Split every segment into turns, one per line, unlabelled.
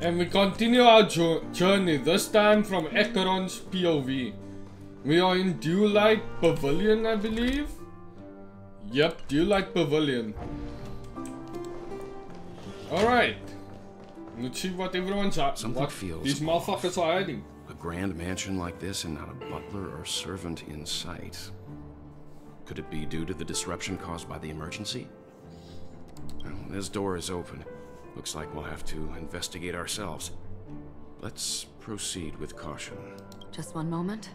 And we continue our journey, this time from Acheron's POV. We are in Dewlight Pavilion, I believe? Yep, Dewlight Pavilion. Alright. Let's see what everyone's at.
Something feels
these motherfuckers are hiding.
A grand mansion like this and not a butler or servant in sight. Could it be due to the disruption caused by the emergency? Well, this door is open. Looks like we'll have to investigate ourselves. Let's proceed with caution.
Just one moment.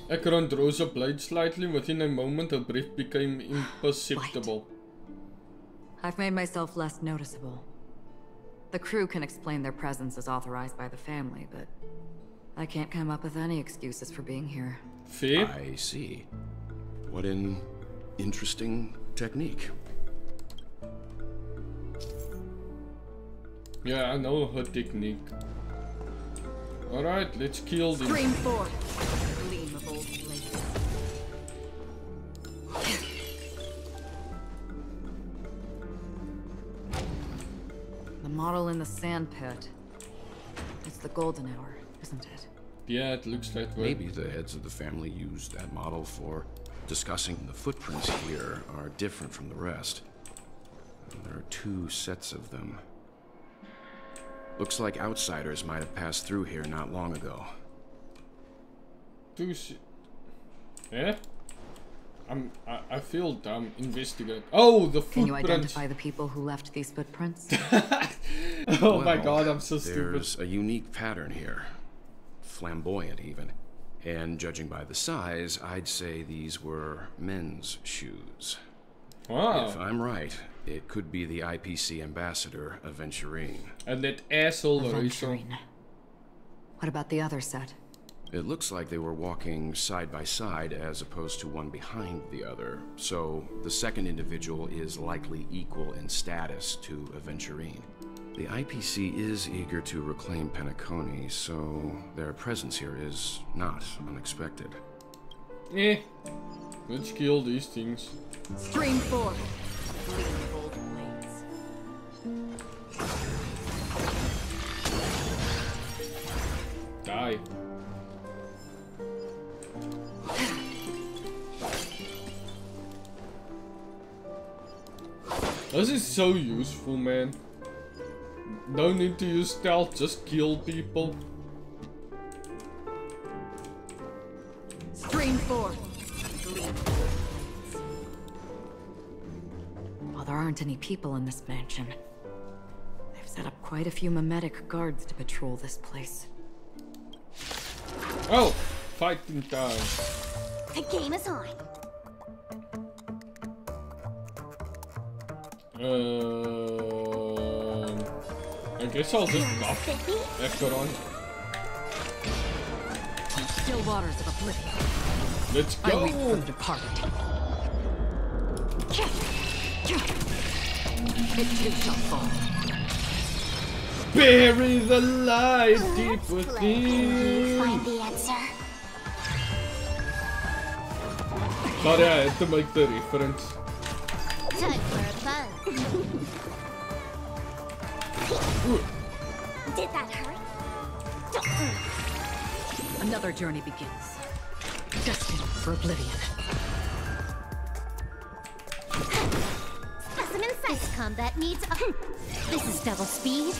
Acheron draws a blade slightly. Within a moment, her breath became imperceptible.
I've made myself less noticeable. The crew can explain their presence as authorized by the family, but I can't come up with any excuses for being here.
Fair?
I see. What an interesting technique.
Yeah, I know her technique. Alright, let's kill them.
Stream forth. Gleam of old blades. The model in the sand pit. It's the golden hour, isn't it?
Yeah, it looks like way.
Maybe the heads of the family used that model for discussing the footprints here are different from the rest. There are 2 sets of them. Looks like outsiders might have passed through here not long ago.
Eh? I feel dumb. Investigate. Oh, the footprints.
Can you identify the people who left these footprints?
Oh my god, I'm so stupid.
There's a unique pattern here. Flamboyant even. And judging by the size, I'd say these were men's shoes.
Wow.
If I'm right, it could be the IPC ambassador, Acheron.
And that asshole Rachel.
What about the other set?
It looks like they were walking side by side as opposed to one behind the other. So the second individual is likely equal in status to Acheron. The IPC is eager to reclaim Penacony, so their presence here is not unexpected.
Eh. Let's kill these things.
Stream forth. Gleam of old blades.
Die. This is so useful, man. No need to use stealth, just kill people.
Stream forth. Well, there aren't any people in this mansion. They've set up quite a few mimetic guards to patrol this place.
Oh, fighting time.
The game is on.
I guess I'll just buff Acheron.
Still waters of oblivion.
Let's
I wait
go!
for the departed. It too shall fall.
Bury the light deep within.
Find the answer.
Sorry, I had to make the reference.
Time for a fun. Did that hurt?
Another journey begins. Destined for oblivion.
Specimen-sized combat needs a... This is double speed.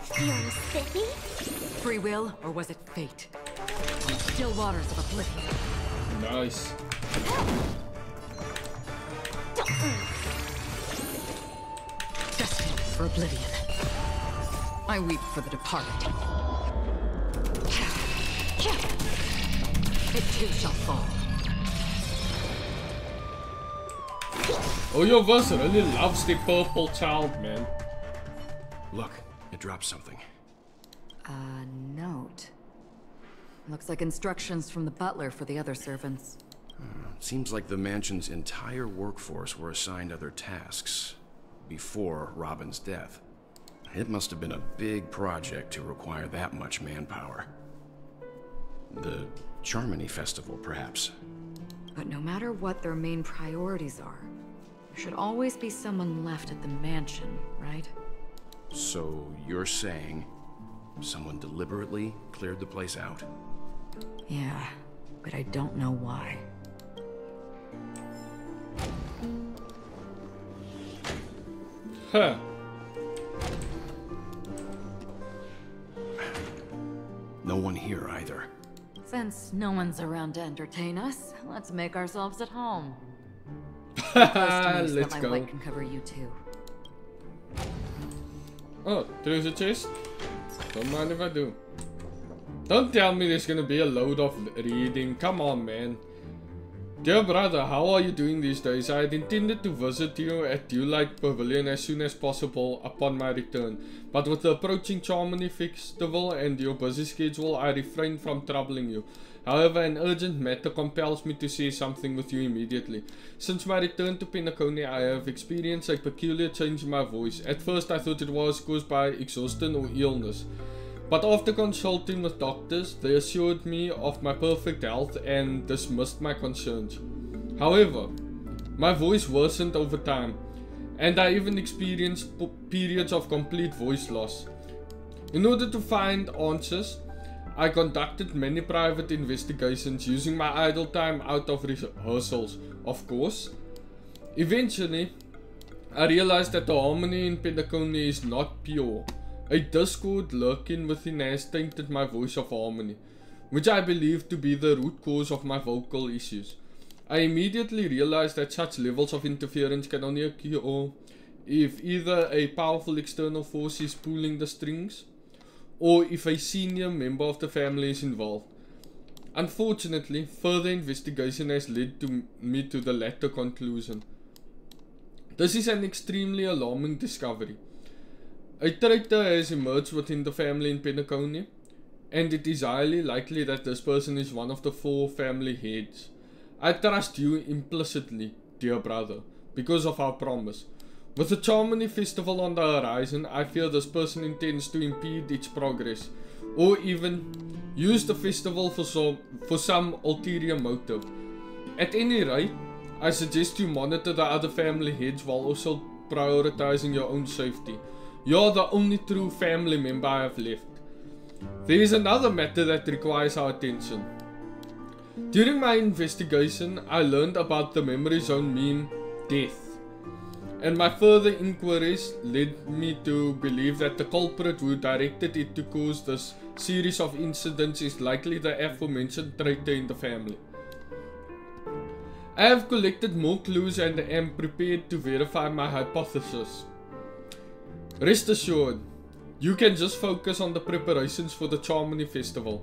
Feeling spiffy?
Free will, or was it fate? Still waters of oblivion.
Nice.
Destined for oblivion. I weep for the departed. It too shall fall.
Oh, your verse really loves the purple child, man.
Look, it dropped something.
A note. Looks like instructions from the butler for the other servants.
Seems like the mansion's entire workforce were assigned other tasks before Robin's death. It must have been a big project to require that much manpower. The Charmony Festival, perhaps.
But no matter what their main priorities are, there should always be someone left at the mansion, right?
So you're saying someone deliberately cleared the place out?
Yeah, but I don't know why.
Huh.
No one here either. Since no one's around to entertain us, let's make ourselves at home.
Let's
my
go.
light can cover you too.
Oh, there's a chest. Don't mind if I do. Don't tell me there's gonna be a load of reading. Come on, man. Dear brother, how are you doing these days? I had intended to visit you at Dewlight Pavilion as soon as possible upon my return, but with the approaching Charmony Festival and your busy schedule, I refrained from troubling you. However, an urgent matter compels me to share something with you immediately. Since my return to Penacony, I have experienced a peculiar change in my voice. At first, I thought it was caused by exhaustion or illness. But after consulting with doctors, they assured me of my perfect health and dismissed my concerns. However, my voice worsened over time, and I even experienced periods of complete voice loss. In order to find answers, I conducted many private investigations using my idle time out of rehearsals, of course. Eventually, I realized that the harmony in Penacony is not pure. A discord lurking within has tainted my voice of harmony, which I believe to be the root cause of my vocal issues. I immediately realized that such levels of interference can only occur if either a powerful external force is pulling the strings, or if a senior member of the family is involved. Unfortunately, further investigation has led me to the latter conclusion. This is an extremely alarming discovery. A traitor has emerged within the family in Penacony, and it is highly likely that this person is one of the 4 family heads. I trust you implicitly, dear brother, because of our promise. With the Charmony Festival on the horizon, I fear this person intends to impede its progress, or even use the festival for some ulterior motive. At any rate, I suggest you monitor the other family heads while also prioritizing your own safety. You're the only true family member I have left. There is another matter that requires our attention. During my investigation, I learned about the memory zone meme, death. And my further inquiries led me to believe that the culprit who directed it to cause this series of incidents is likely the aforementioned traitor in the family. I have collected more clues and am prepared to verify my hypothesis. Rest assured, you can just focus on the preparations for the Charmony Festival.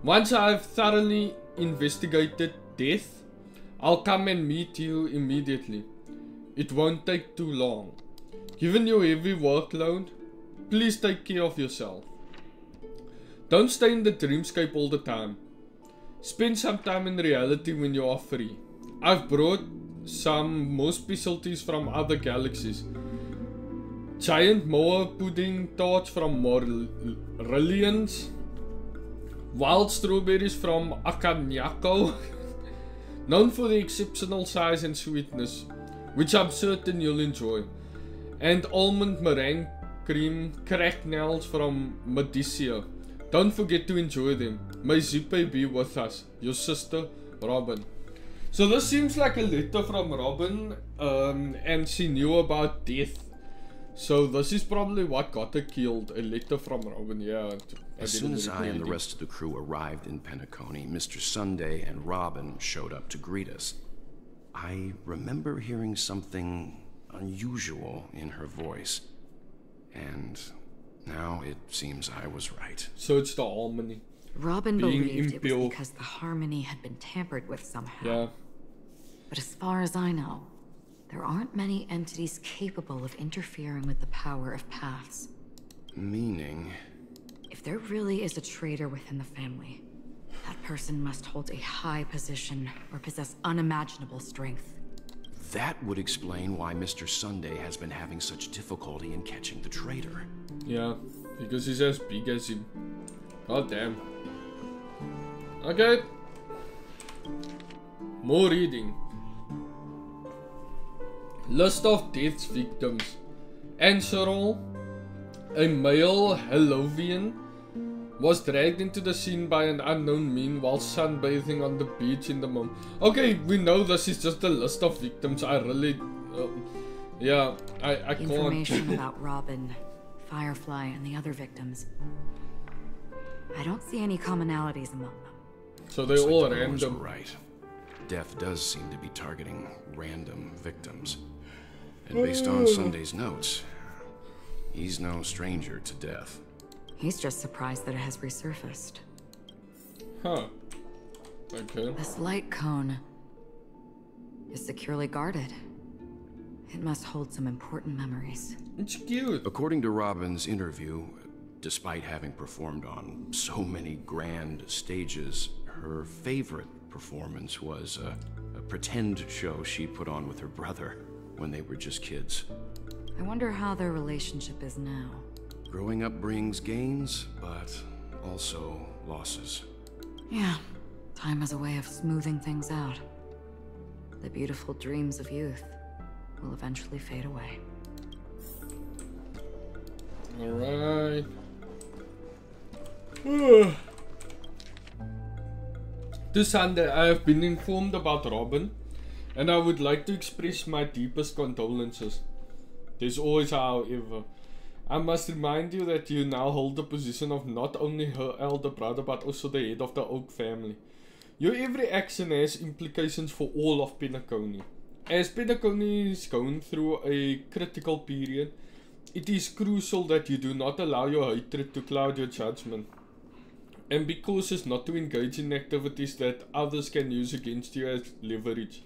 Once I have thoroughly investigated death, I'll come and meet you immediately. It won't take too long. Given your heavy workload, please take care of yourself. Don't stay in the dreamscape all the time. Spend some time in reality when you are free. I've brought some more specialties from other galaxies. Giant moa pudding tarts from Morillians, wild strawberries from Akanyako, known for the exceptional size and sweetness, which I'm certain you'll enjoy, and almond meringue cream cracknels from Medicea. Don't forget to enjoy them. May Zippe be with us. Your sister, Robin. So this seems like a letter from Robin, and she knew about death. So this is probably what got her killed, a letter from Robin, yeah.
As soon as I and the rest of the crew arrived in Penacony, Mr. Sunday and Robin showed up to greet us. I remember hearing something unusual in her voice, and now it seems I was right.
So it's the harmony.
Robin believed it was because the harmony had been tampered with somehow.
Yeah.
But as far as I know, there aren't many entities capable of interfering with the power of paths.
Meaning?
If there really is a traitor within the family, that person must hold a high position or possess unimaginable strength.
That would explain why Mr. Sunday has been having such difficulty in catching the traitor.
Yeah, because he's as big as him. God damn. Okay. More reading. List of death's victims. Acheron, a male Hellovian, was dragged into the scene by an unknown man while sunbathing on the beach in the moon. Okay, we know this is just a list of victims. I really... yeah, I can't...
Information about Robin, Firefly, and the other victims. I don't see any commonalities among them.
So they're all
the rumors
random.
were right. Death does seem to be targeting random victims. And based on Sunday's notes, he's no stranger to death.
He's just surprised that it has resurfaced.
Huh. Okay.
This light cone is securely guarded. It must hold some important memories.
It's cute.
According to Robin's interview, despite having performed on so many grand stages, her favorite performance was a pretend show she put on with her brother when they were just kids.
I wonder how their relationship is now.
Growing up brings gains, but also losses.
Yeah, time has a way of smoothing things out. The beautiful dreams of youth will eventually fade away.
Alright. This Sunday, I have been informed about Robin, and I would like to express my deepest condolences. There's always a however. I must remind you that you now hold the position of not only her elder brother, but also the head of the Oak family. Your every action has implications for all of Penacony. As Penacony is going through a critical period, it is crucial that you do not allow your hatred to cloud your judgment. And be cautious not to engage in activities that others can use against you as leverage.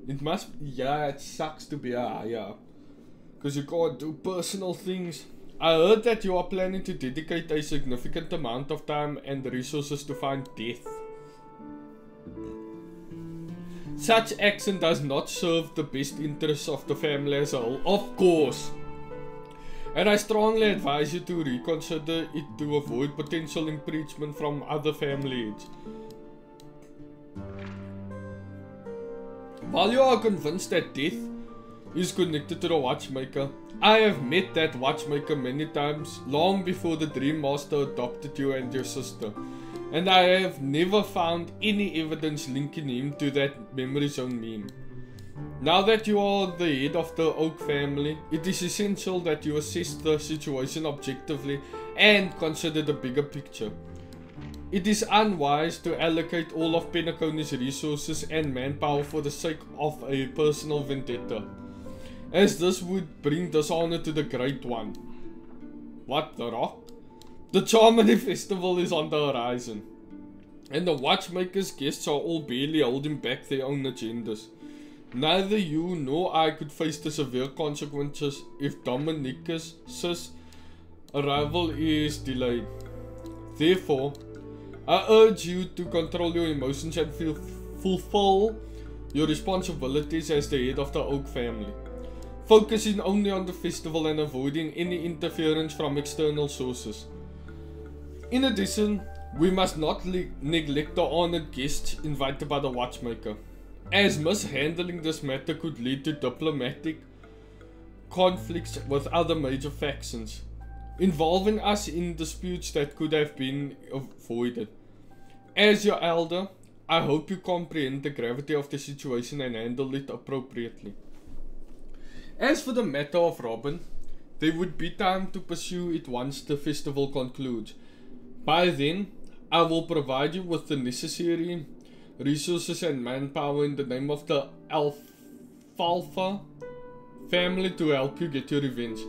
It must, yeah, it sucks to be a higher, because you can't do personal things. I heard that you are planning to dedicate a significant amount of time and resources to find death. Such action does not serve the best interests of the family as a whole, of course. And I strongly advise you to reconsider it to avoid potential impeachment from other family heads. While you are convinced that death is connected to the watchmaker, I have met that watchmaker many times, long before the Dream Master adopted you and your sister. And I have never found any evidence linking him to that memory zone meme. Now that you are the head of the Oak family, it is essential that you assess the situation objectively and consider the bigger picture. It is unwise to allocate all of Penacony's resources and manpower for the sake of a personal vendetta, as this would bring dishonor to the Great One. What, the Rock? The Charmony Festival is on the horizon, and the Watchmaker's guests are all barely holding back their own agendas. Neither you nor I could face the severe consequences if Dominicus' arrival is delayed. Therefore, I urge you to control your emotions and fulfill your responsibilities as the head of the Oak family, focusing only on the festival and avoiding any interference from external sources. In addition, we must not neglect the honored guests invited by the Watchmaker, as mishandling this matter could lead to diplomatic conflicts with other major factions, involving us in disputes that could have been avoided. As your elder, I hope you comprehend the gravity of the situation and handle it appropriately. As for the matter of Robin, there would be time to pursue it once the festival concludes. By then, I will provide you with the necessary resources and manpower in the name of the Alfalfa family to help you get your revenge.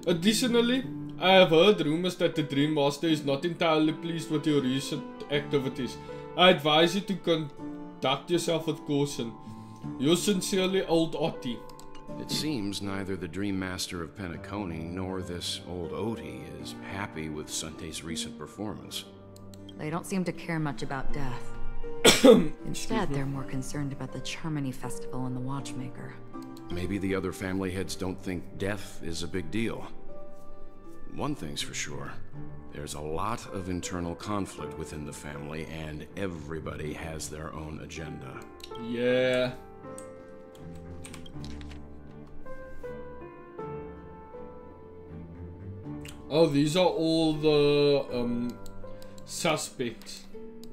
Additionally, I have heard rumors that the Dream Master is not entirely pleased with your recent activities. I advise you to conduct yourself with caution. Yours sincerely, Old Otti.
It seems neither the Dream Master of Penacony nor this old Otti is happy with Sunday's recent performance.
They don't seem to care much about death. Instead, they're more concerned about the Charmony Festival and the Watchmaker.
Maybe the other family heads don't think death is a big deal. One thing's for sure, There's a lot of internal conflict within the family, and everybody has their own agenda.
Yeah. Oh, these are all the suspects.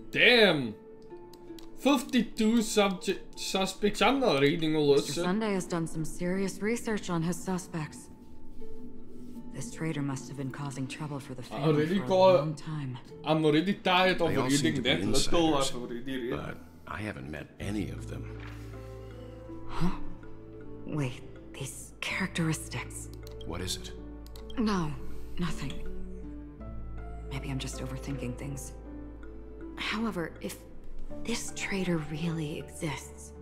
Damn! 52 suspects. I'm not reading all this.
Mr. Sunday has done some serious research on his suspects. This traitor must have been causing trouble for the family for a long time.
I'm already tired of reading that little. I've already read.
But I haven't met any of them.
Huh? Wait, these characteristics.
What is it?
No, nothing. Maybe I'm just overthinking things. However, if this traitor really exists,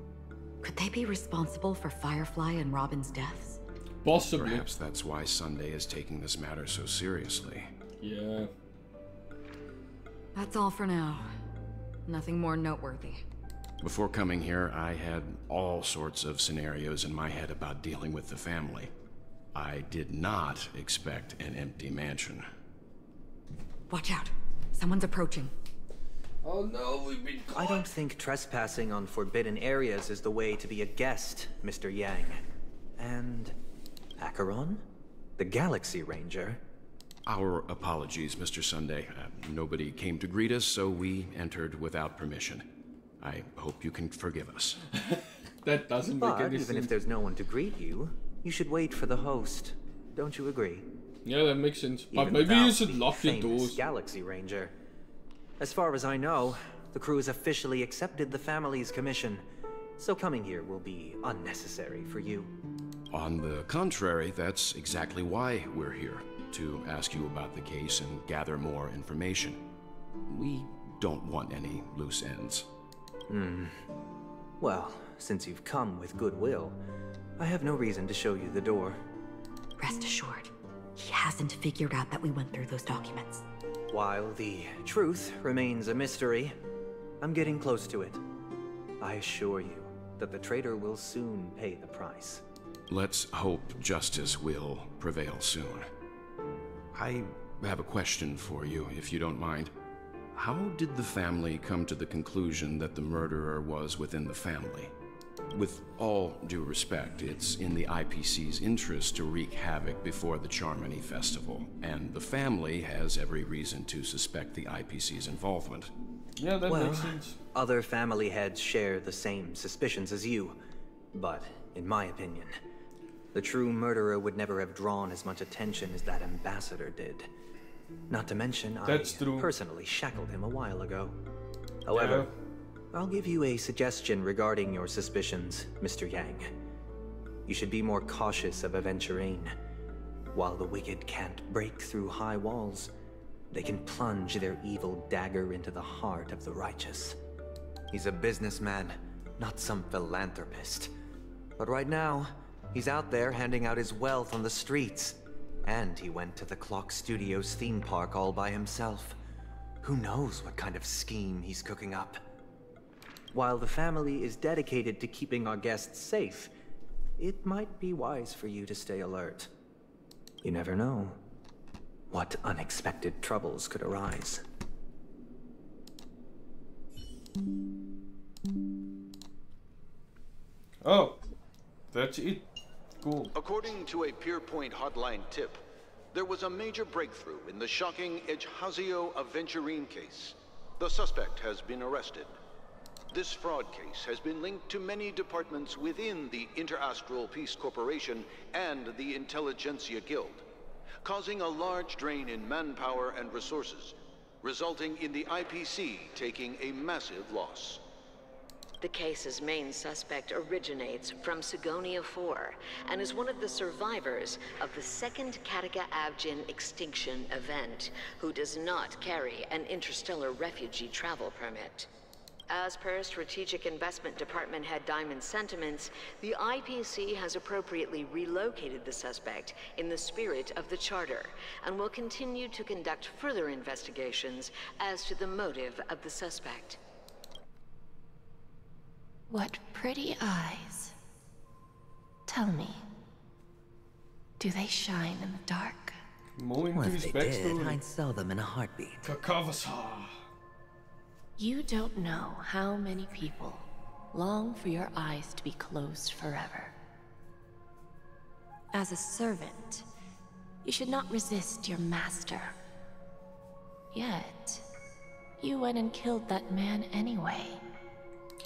could they be responsible for Firefly and Robin's deaths?
Possibly.
Perhaps that's why Sunday is taking this matter so seriously.
Yeah.
That's all for now. Nothing more noteworthy.
Before coming here, I had all sorts of scenarios in my head about dealing with the family. I did not expect an empty mansion.
Watch out. Someone's approaching.
Oh no, we've been caught.
I don't think trespassing on forbidden areas is the way to be a guest, Mr. Yang. And Acheron? The Galaxy Ranger?
Our apologies, Mr. Sunday. Nobody came to greet us, so we entered without permission. I hope you can forgive us.
That doesn't make any sense.
Even if there's no one to greet you, you should wait for the host. Don't you agree?
Yeah, that makes sense. But
Even
maybe you
without
should
the
lock your
famous
doors.
Galaxy Ranger. As far as I know, the crew has officially accepted the family's commission, so coming here will be unnecessary for you.
On the contrary, that's exactly why we're here, to ask you about the case and gather more information. We don't want any loose ends.
Well, since you've come with goodwill, I have no reason to show you the door.
Rest assured, he hasn't figured out that we went through those documents.
While the truth remains a mystery, I'm getting close to it. I assure you that the traitor will soon pay the price.
Let's hope justice will prevail soon. I have a question for you, if you don't mind. How did the family come to the conclusion that the murderer was within the family? With all due respect, it's in the IPC's interest to wreak havoc before the Charmony Festival, and the family has every reason to suspect the IPC's involvement.
Yeah, that makes sense.
Other family heads share the same suspicions as you, but in my opinion, the true murderer would never have drawn as much attention as that ambassador did. Not to mention,
That's
I
true.
personally shackled him a while ago. However, I'll give you a suggestion regarding your suspicions, Mr. Yang. You should be more cautious of Acheron. While the wicked can't break through high walls, they can plunge their evil dagger into the heart of the righteous. He's a businessman, not some philanthropist. But right now, he's out there handing out his wealth on the streets. And he went to the Clock Studios theme park all by himself. Who knows what kind of scheme he's cooking up? While the family is dedicated to keeping our guests safe, it might be wise for you to stay alert. You never know what unexpected troubles could arise.
Oh, that's it. Cool.
According to a Pierpoint hotline tip, there was a major breakthrough in the shocking Acheron case. The suspect has been arrested. This fraud case has been linked to many departments within the Interastral Peace Corporation and the Intelligentsia Guild, causing a large drain in manpower and resources, resulting in the IPC taking a massive loss.
The case's main suspect originates from Sigonia 4 and is one of the survivors of the second Kataka-Abjin extinction event, who does not carry an interstellar refugee travel permit. As per Strategic Investment Department head Diamond's sentiments, the IPC has appropriately relocated the suspect in the spirit of the Charter and will continue to conduct further investigations as to the motive of the suspect.
What pretty eyes. Tell me, do they shine in the dark?
More into
Well,
his
if they did,
backstory.
I'd sell them in a heartbeat.
Kakavasa.
You don't know how many people long for your eyes to be closed forever. As a servant, you should not resist your master. Yet, you went and killed that man anyway.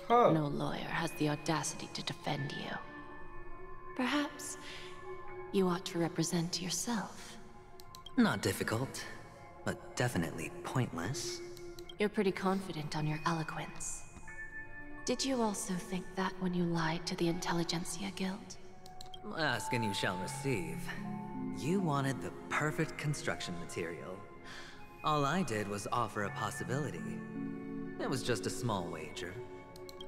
Huh.
No lawyer has the audacity to defend you. Perhaps you ought to represent yourself.
Not difficult, but definitely pointless.
You're pretty confident on your eloquence. Did you also think that when you lied to the Intelligentsia Guild?
Ask and you shall receive. You wanted the perfect construction material. All I did was offer a possibility. It was just a small wager.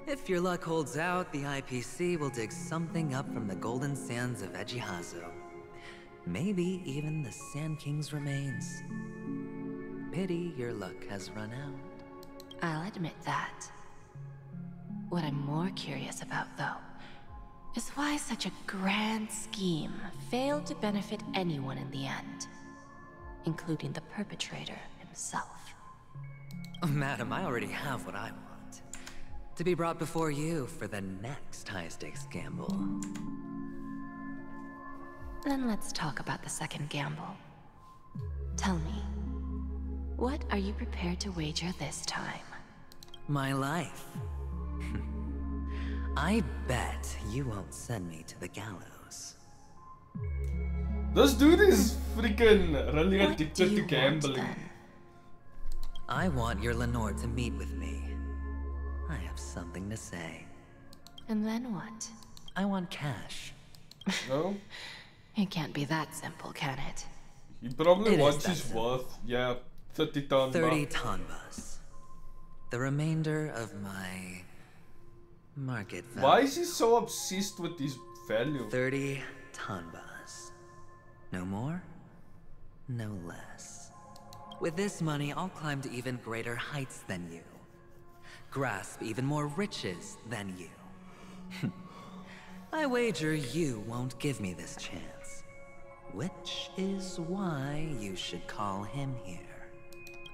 If your luck holds out, the IPC will dig something up from the golden sands of Ejihazo. Maybe even the Sand King's remains. Pity your luck has run out.
I'll admit that. What I'm more curious about, though, is why such a grand scheme failed to benefit anyone in the end, including the perpetrator himself.
Madam, I already have what I want. To be brought before you for the next high-stakes gamble.
Then let's talk about the second gamble. Tell me, what are you prepared to wager this time?
My life. I bet you won't send me to the gallows.
This dude is freaking really
What do
addicted
you
to
want,
gambling.
then?
I want your Lenore to meet with me. I have something to say.
And then what?
I want cash.
No?
It can't be that simple, can it?
He probably
It is
wants
that
his
simple.
worth. Yeah, 30 ton.
30 tonbas. The remainder of my market value.
Why is he so obsessed with his value?
30 tonbas. No more, no less. With this money, I'll climb to even greater heights than you. Grasp even more riches than you. I wager you won't give me this chance. Which is why you should call him here.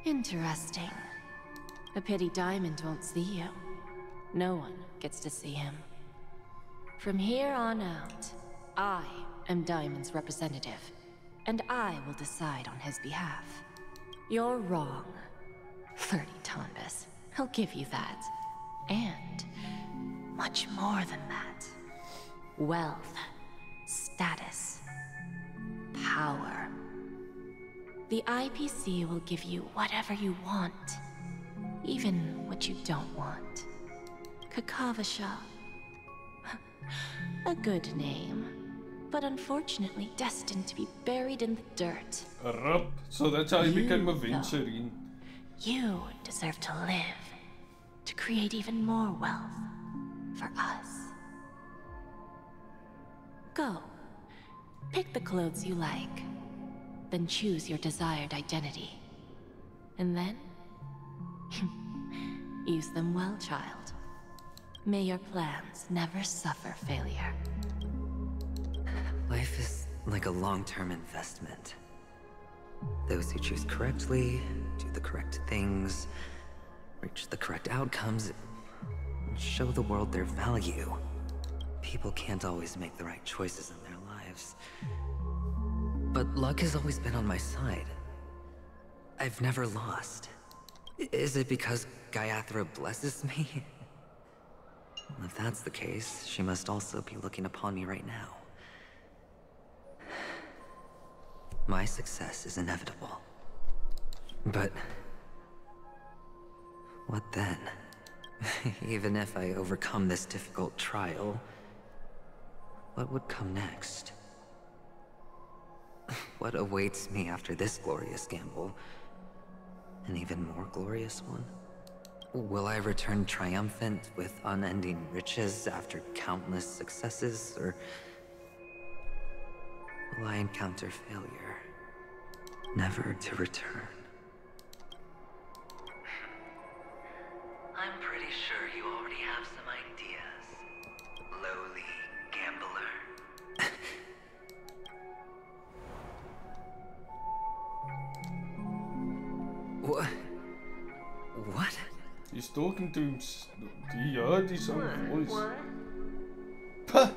Interesting. A pity Diamond won't see you. No one gets to see him. From here on out, I am Diamond's representative, and I will decide on his behalf. You're wrong. 30 tonbas. He'll give you that. And much more than that. Wealth, status, power. The IPC will give you whatever you want, even what you don't want. Kakavasha. A good name, but unfortunately destined to be buried in the dirt.
Rup. So that's how he
You,
became a
though.
venturine.
You deserve to live, to create even more wealth for us. Go. Pick the clothes you like, then choose your desired identity. And then, use them well, child. May your plans never suffer failure.
Life is like a long-term investment. Those who choose correctly, do the correct things, reach the correct outcomes, and show the world their value. People can't always make the right choices in their lives. But luck has always been on my side. I've never lost. Is it because Gayathra blesses me? Well, if that's the case, she must also be looking upon me right now. My success is inevitable. But what then? Even if I overcome this difficult trial, what would come next? What awaits me after this glorious gamble? An even more glorious one? Will I return triumphant with unending riches after countless successes, or will I encounter failure, never to return? I'm pretty sure you already have some ideas, lowly gambler.
talking to him. He heard his own voice. Puh.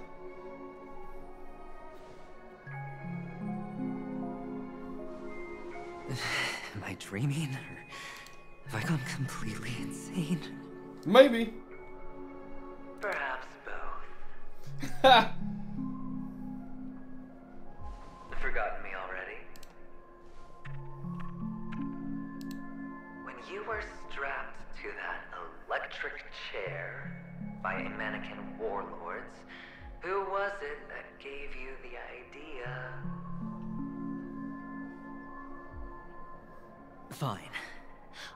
Am I dreaming, or have I gone completely insane?
Maybe.
Perhaps both.
Ha!
Forgotten me already? When you were strapped to that electric chair by a mannequin warlords, who was it that gave you the idea? Fine.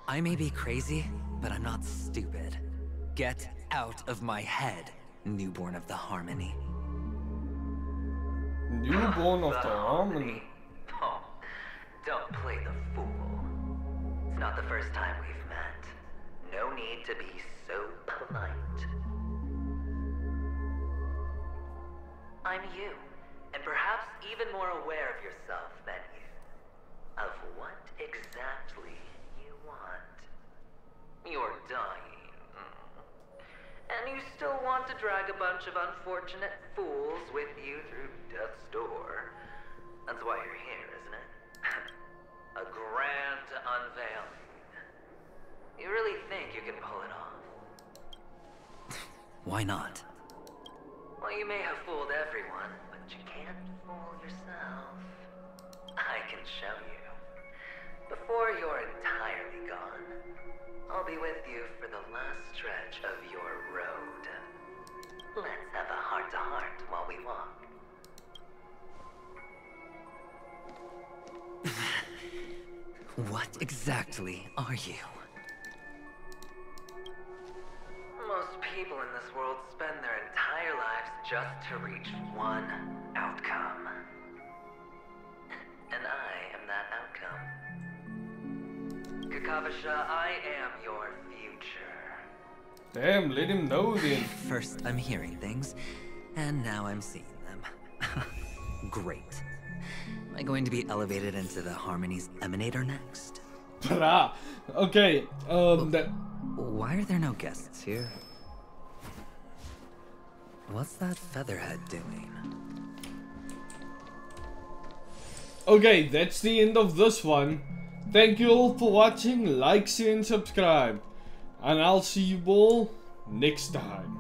I may be crazy, but I'm not stupid. Get out of my head, newborn of the Harmony.
Newborn of the Harmony.
Oh, don't play the fool. It's not the first time we've met. No need to be so polite. I'm you, and perhaps even more aware of yourself than you. Of what exactly you want. You're dying. And you still want to drag a bunch of unfortunate fools with you through death's door. That's why you're here, isn't it? A grand unveiling. You really think you can pull it off? Why not? Well, you may have fooled everyone, but you can't fool yourself. I can show you. Before you're entirely gone, I'll be with you for the last stretch of your road. Let's have a heart-to-heart while we walk. What exactly are you? Most people in this world spend their entire lives just to reach one outcome. And I am that outcome. Kakavasha, I am your future.
Damn, let him know then.
First I'm hearing things, and now I'm seeing them. Great. Am I going to be elevated into the Harmony's Emanator next?
Bruh. Okay, that...
Why are there no guests here? What's that featherhead doing?
Okay, that's the end of this one. Thank you all for watching. Like, share and subscribe. And I'll see you all next time.